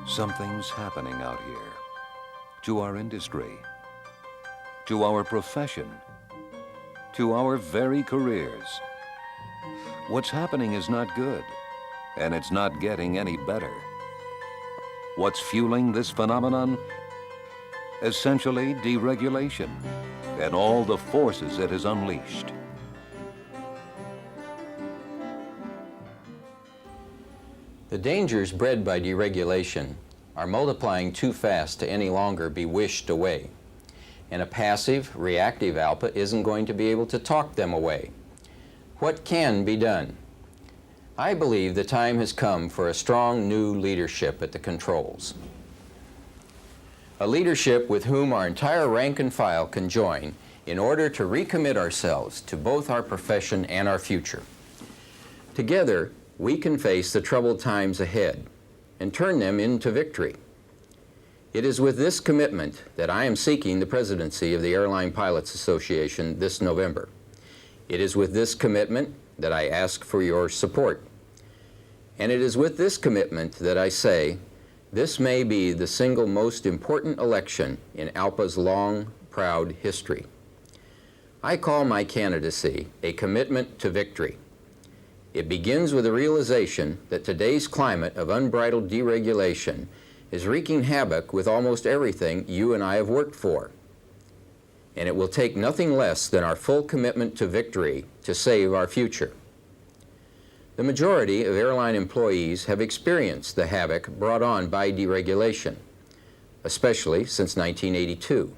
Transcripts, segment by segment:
Something's happening out here, to our industry, to our profession, to our very careers. What's happening is not good, and it's not getting any better. What's fueling this phenomenon? Essentially deregulation and all the forces it has unleashed. The dangers bred by deregulation are multiplying too fast to any longer be wished away. And a passive, reactive ALPA isn't going to be able to talk them away. What can be done? I believe the time has come for a strong new leadership at the controls. A leadership with whom our entire rank and file can join in order to recommit ourselves to both our profession and our future. Together, we can face the troubled times ahead and turn them into victory. It is with this commitment that I am seeking the presidency of the Airline Pilots Association this November. It is with this commitment that I ask for your support. And it is with this commitment that I say, this may be the single most important election in ALPA's long, proud history. I call my candidacy a commitment to victory. It begins with the realization that today's climate of unbridled deregulation is wreaking havoc with almost everything you and I have worked for. And it will take nothing less than our full commitment to victory to save our future. The majority of airline employees have experienced the havoc brought on by deregulation, especially since 1982,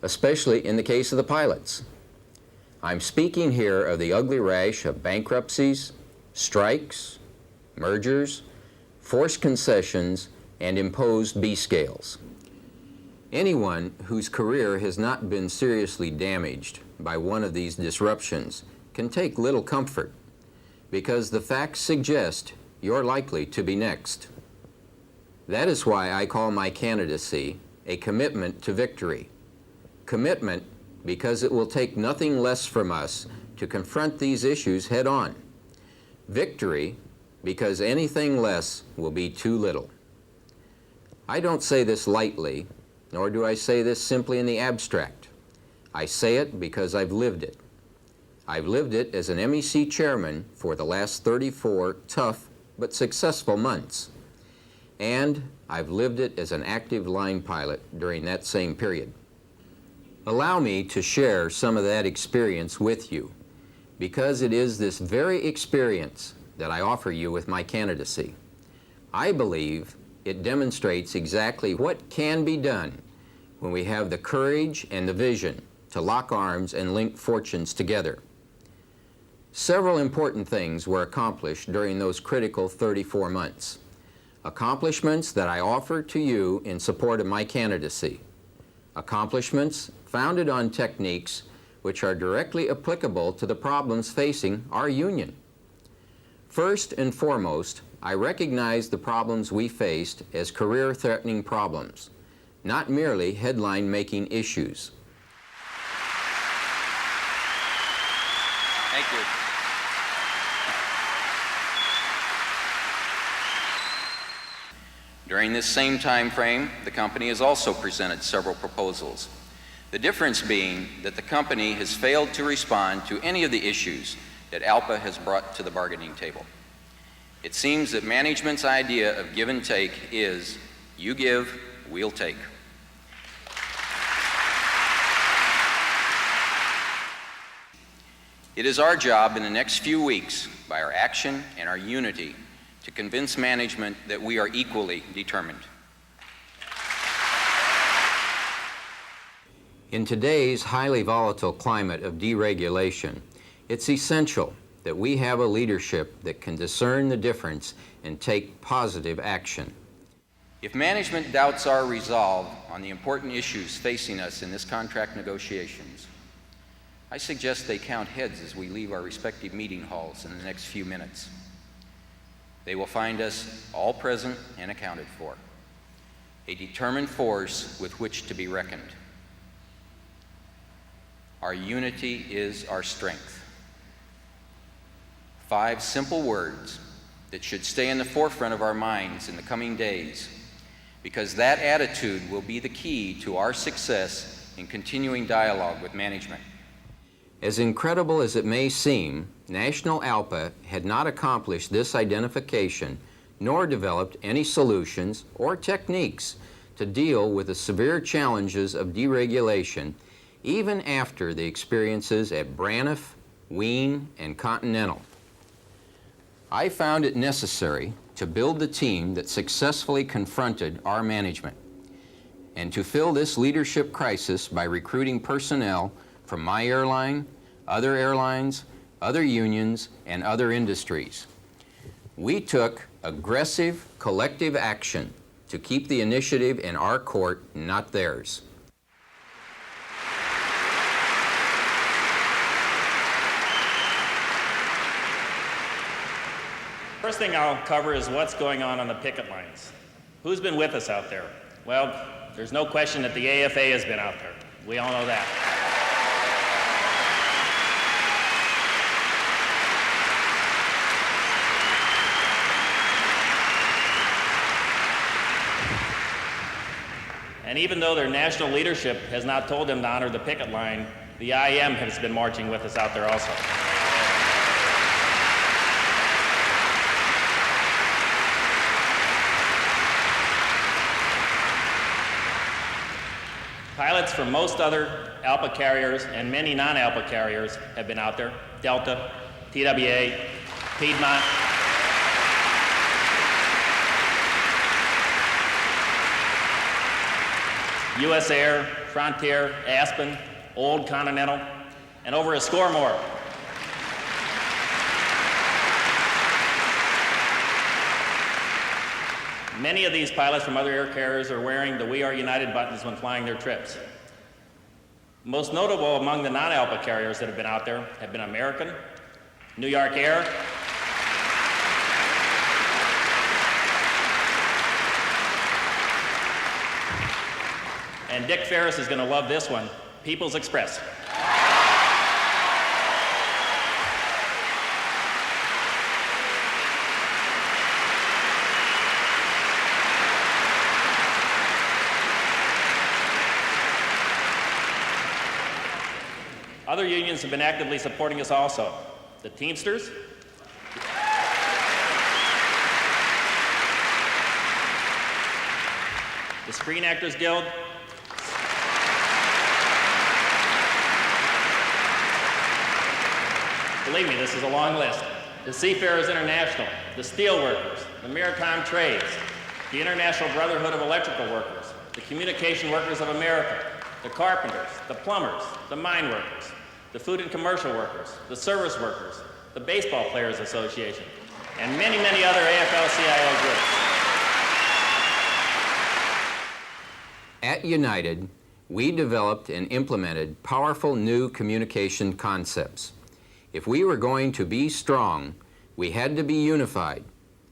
especially in the case of the pilots. I'm speaking here of the ugly rash of bankruptcies, strikes, mergers, forced concessions, and imposed B scales. Anyone whose career has not been seriously damaged by one of these disruptions can take little comfort, because the facts suggest you're likely to be next. That is why I call my candidacy a commitment to victory. Commitment because it will take nothing less from us to confront these issues head on. Victory because anything less will be too little. I don't say this lightly, nor do I say this simply in the abstract. I say it because I've lived it. I've lived it as an MEC chairman for the last 34 tough but successful months. And I've lived it as an active line pilot during that same period. Allow me to share some of that experience with you, because it is this very experience that I offer you with my candidacy. I believe it demonstrates exactly what can be done when we have the courage and the vision to lock arms and link fortunes together. Several important things were accomplished during those critical 34 months. Accomplishments that I offer to you in support of my candidacy. Accomplishments founded on techniques which are directly applicable to the problems facing our union. First and foremost, I recognize the problems we faced as career-threatening problems, not merely headline-making issues. Thank you. During this same time frame, the company has also presented several proposals. The difference being that the company has failed to respond to any of the issues that ALPA has brought to the bargaining table. It seems that management's idea of give and take is, you give, we'll take. It is our job in the next few weeks, by our action and our unity, to convince management that we are equally determined. In today's highly volatile climate of deregulation, it's essential that we have a leadership that can discern the difference and take positive action. If management doubts our resolve on the important issues facing us in this contract negotiations, I suggest they count heads as we leave our respective meeting halls in the next few minutes. They will find us all present and accounted for, a determined force with which to be reckoned. Our unity is our strength. 5 simple words that should stay in the forefront of our minds in the coming days, because that attitude will be the key to our success in continuing dialogue with management. As incredible as it may seem, National ALPA had not accomplished this identification nor developed any solutions or techniques to deal with the severe challenges of deregulation even after the experiences at Braniff, Wien, and Continental. I found it necessary to build the team that successfully confronted our management and to fill this leadership crisis by recruiting personnel from my airline, other airlines, other unions, and other industries. We took aggressive collective action to keep the initiative in our court, not theirs. First thing I'll cover is what's going on the picket lines. Who's been with us out there? Well, there's no question that the AFA has been out there. We all know that. And even though their national leadership has not told them to honor the picket line, the IAM has been marching with us out there also. Pilots from most other ALPA carriers and many non-ALPA carriers have been out there. Delta, TWA, Piedmont. US Air, Frontier, Aspen, Old Continental, and over a score more. Many of these pilots from other air carriers are wearing the We Are United buttons when flying their trips. Most notable among the non-ALPA carriers that have been out there have been American, New York Air, and Dick Ferris is going to love this one, People's Express. Other unions have been actively supporting us also. The Teamsters, the Screen Actors Guild, believe me, this is a long list. The Seafarers International, the Steelworkers, the Maritime Trades, the International Brotherhood of Electrical Workers, the Communication Workers of America, the Carpenters, the Plumbers, the Mine Workers, the Food and Commercial Workers, the Service Workers, the Baseball Players Association, and many, many other AFL-CIO groups. At United, we developed and implemented powerful new communication concepts. If we were going to be strong, we had to be unified.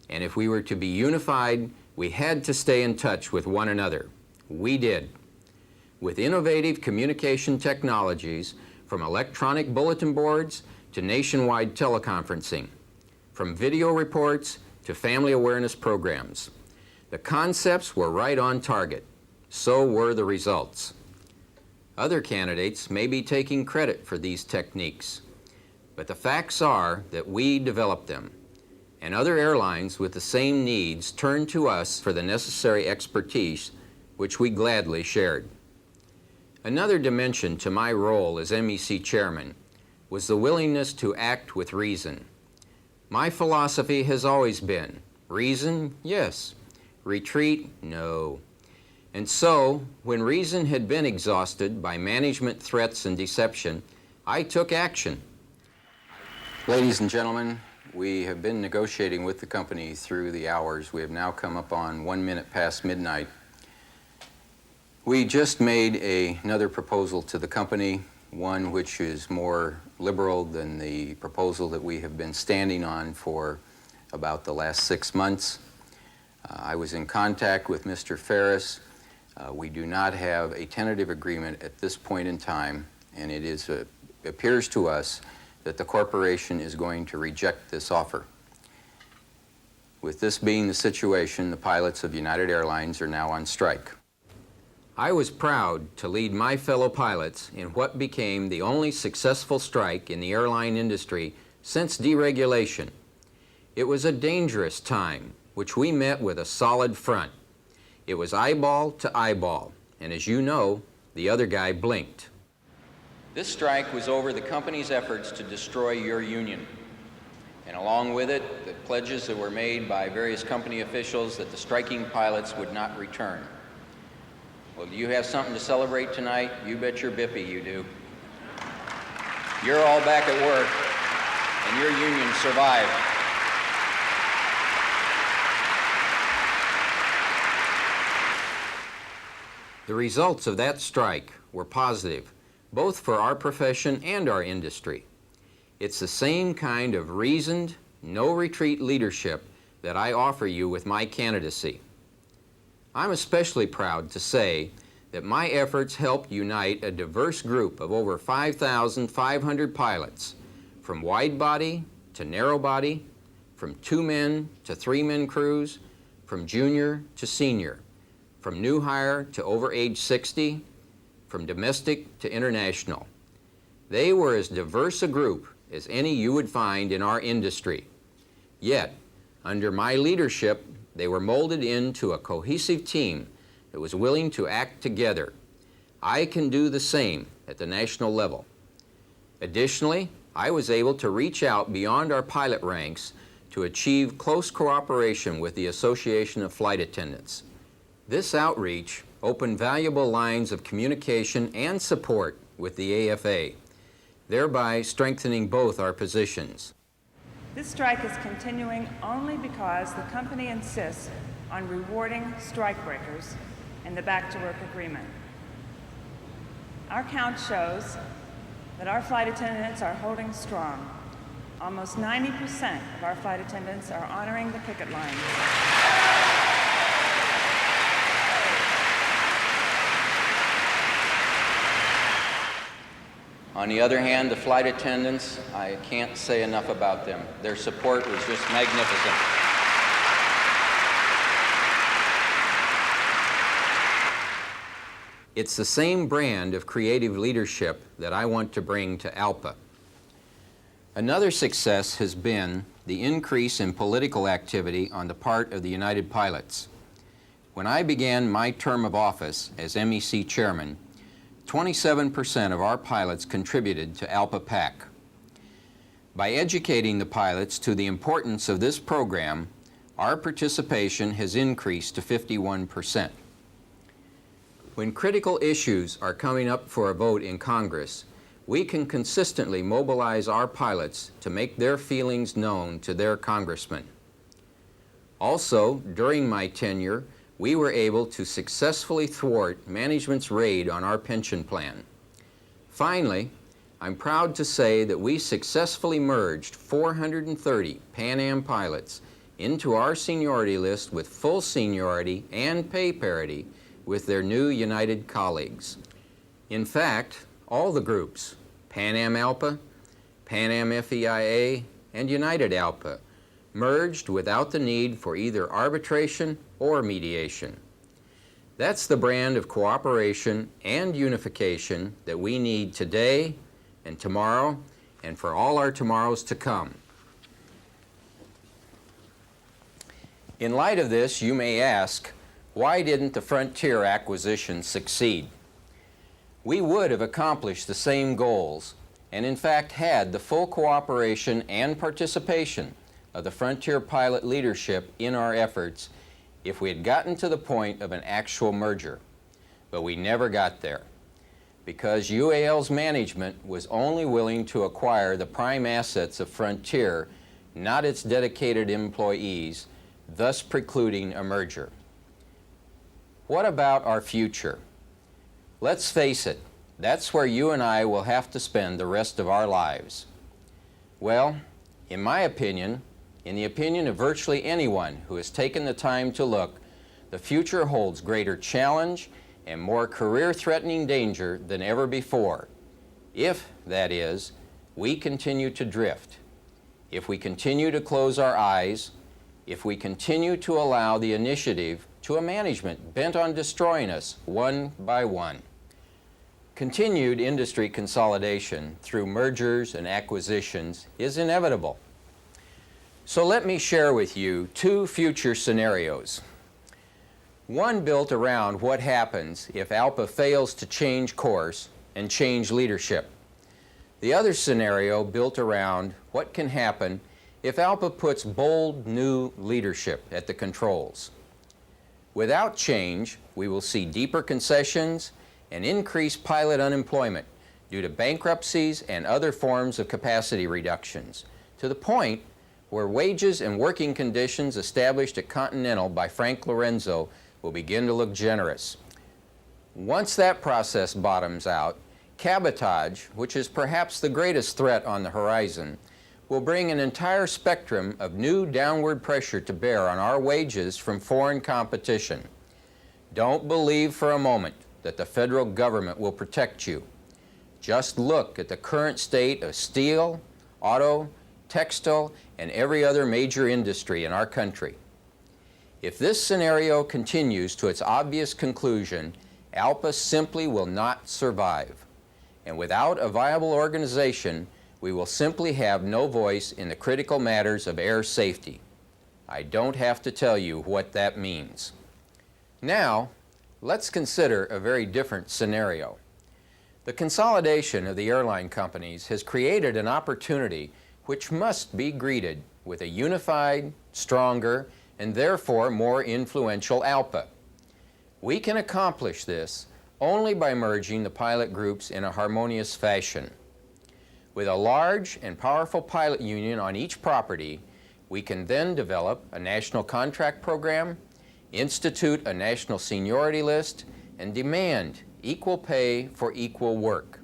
And if we were to be unified, we had to stay in touch with one another. We did. With innovative communication technologies, from electronic bulletin boards to nationwide teleconferencing, from video reports to family awareness programs. The concepts were right on target. So were the results. Other candidates may be taking credit for these techniques, but the facts are that we developed them, and other airlines with the same needs turned to us for the necessary expertise, which we gladly shared. Another dimension to my role as MEC chairman was the willingness to act with reason. My philosophy has always been, reason, yes. Retreat, no. And so, when reason had been exhausted by management threats and deception, I took action. Ladies and gentlemen, we have been negotiating with the company through the hours. We have now come up on 1 minute past midnight. We just made another proposal to the company, one which is more liberal than the proposal that we have been standing on for about the last 6 months. I was in contact with Mr. Ferris. We do not have a tentative agreement at this point in time, and it appears to us that the corporation is going to reject this offer. With this being the situation, the pilots of United Airlines are now on strike. I was proud to lead my fellow pilots in what became the only successful strike in the airline industry since deregulation. It was a dangerous time, which we met with a solid front. It was eyeball to eyeball, and as you know, the other guy blinked. This strike was over the company's efforts to destroy your union, and along with it, the pledges that were made by various company officials that the striking pilots would not return. Well, do you have something to celebrate tonight? You bet your bippy you do. You're all back at work, and your union survived. The results of that strike were positive, both for our profession and our industry. It's the same kind of reasoned, no-retreat leadership that I offer you with my candidacy. I'm especially proud to say that my efforts helped unite a diverse group of over 5,500 pilots, from wide-body to narrow-body, from 2-men to 3-men crews, from junior to senior, from new hire to over age 60, from domestic to international. They were as diverse a group as any you would find in our industry. Yet, under my leadership, they were molded into a cohesive team that was willing to act together. I can do the same at the national level. Additionally, I was able to reach out beyond our pilot ranks to achieve close cooperation with the Association of Flight Attendants. This outreach opened valuable lines of communication and support with the AFA, thereby strengthening both our positions. This strike is continuing only because the company insists on rewarding strikebreakers in the back-to-work agreement. Our count shows that our flight attendants are holding strong. Almost 90% of our flight attendants are honoring the picket line. On the other hand, the flight attendants, I can't say enough about them. Their support was just magnificent. It's the same brand of creative leadership that I want to bring to ALPA. Another success has been the increase in political activity on the part of the United Pilots. When I began my term of office as MEC chairman, 27% of our pilots contributed to ALPA PAC. By educating the pilots to the importance of this program, our participation has increased to 51%. When critical issues are coming up for a vote in Congress, we can consistently mobilize our pilots to make their feelings known to their congressmen. Also, during my tenure, we were able to successfully thwart management's raid on our pension plan. Finally, I'm proud to say that we successfully merged 430 Pan Am pilots into our seniority list with full seniority and pay parity with their new United colleagues. In fact, all the groups, Pan Am ALPA, Pan Am FEIA, and United ALPA, merged without the need for either arbitration or mediation. That's the brand of cooperation and unification that we need today and tomorrow and for all our tomorrows to come. In light of this, you may ask, why didn't the Frontier acquisition succeed? We would have accomplished the same goals and in fact had the full cooperation and participation of the Frontier pilot leadership in our efforts if we had gotten to the point of an actual merger. But we never got there because UAL's management was only willing to acquire the prime assets of Frontier, not its dedicated employees, thus precluding a merger. What about our future? Let's face it, that's where you and I will have to spend the rest of our lives. Well, in my opinion, in the opinion of virtually anyone who has taken the time to look, the future holds greater challenge and more career-threatening danger than ever before, if, that is, we continue to drift, if we continue to close our eyes, if we continue to allow the initiative to a management bent on destroying us one by one. Continued industry consolidation through mergers and acquisitions is inevitable. So let me share with you two future scenarios. One built around what happens if ALPA fails to change course and change leadership. The other scenario built around what can happen if ALPA puts bold new leadership at the controls. Without change, we will see deeper concessions and increased pilot unemployment due to bankruptcies and other forms of capacity reductions, to the point where wages and working conditions established at Continental by Frank Lorenzo will begin to look generous. Once that process bottoms out, cabotage, which is perhaps the greatest threat on the horizon, will bring an entire spectrum of new downward pressure to bear on our wages from foreign competition. Don't believe for a moment that the federal government will protect you. Just look at the current state of steel, auto, textile, and every other major industry in our country. If this scenario continues to its obvious conclusion, ALPA simply will not survive. And without a viable organization, we will simply have no voice in the critical matters of air safety. I don't have to tell you what that means. Now, let's consider a very different scenario. The consolidation of the airline companies has created an opportunity which must be greeted with a unified, stronger, and therefore more influential ALPA. We can accomplish this only by merging the pilot groups in a harmonious fashion. With a large and powerful pilot union on each property, we can then develop a national contract program, institute a national seniority list, and demand equal pay for equal work.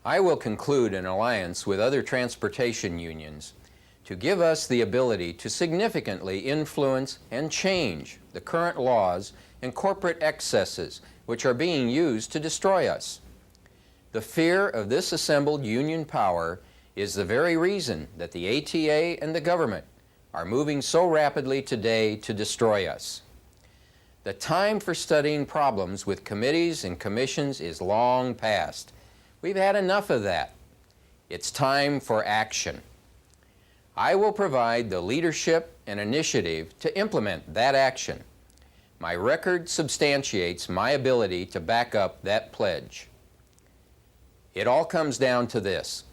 I will conclude an alliance with other transportation unions to give us the ability to significantly influence and change the current laws and corporate excesses which are being used to destroy us. The fear of this assembled union power is the very reason that the ATA and the government are moving so rapidly today to destroy us. The time for studying problems with committees and commissions is long past. We've had enough of that. It's time for action. I will provide the leadership and initiative to implement that action. My record substantiates my ability to back up that pledge. It all comes down to this.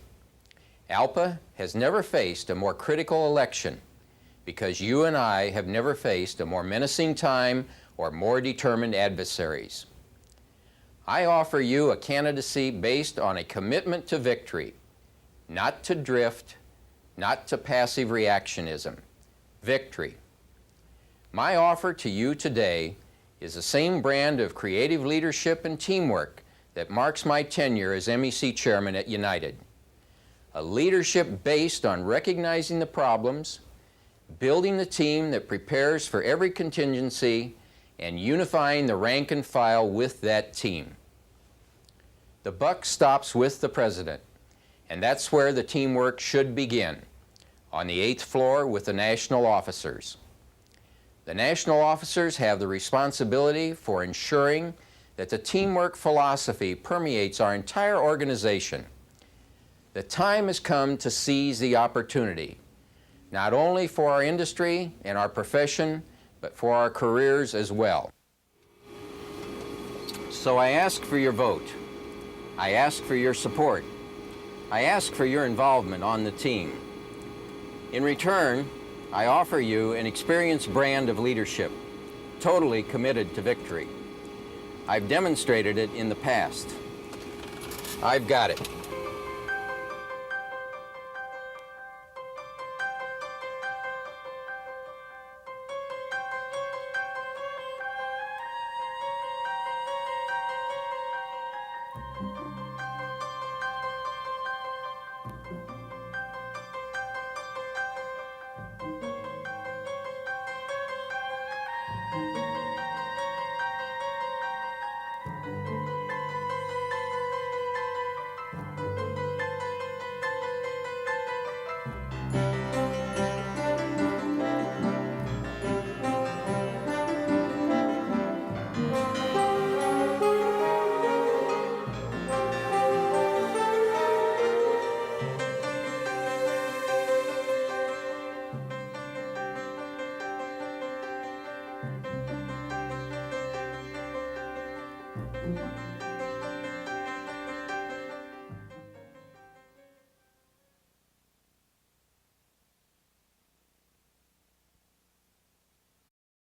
ALPA has never faced a more critical election because you and I have never faced a more menacing time or more determined adversaries. I offer you a candidacy based on a commitment to victory, not to drift, not to passive reactionism. Victory. My offer to you today is the same brand of creative leadership and teamwork that marks my tenure as MEC chairman at United. A leadership based on recognizing the problems, building the team that prepares for every contingency, and unifying the rank and file with that team. The buck stops with the president, and that's where the teamwork should begin, on the 8th floor with the national officers. The national officers have the responsibility for ensuring that the teamwork philosophy permeates our entire organization. The time has come to seize the opportunity, not only for our industry and our profession, but for our careers as well. So I ask for your vote. I ask for your support. I ask for your involvement on the team. In return, I offer you an experienced brand of leadership, totally committed to victory. I've demonstrated it in the past. I've got it.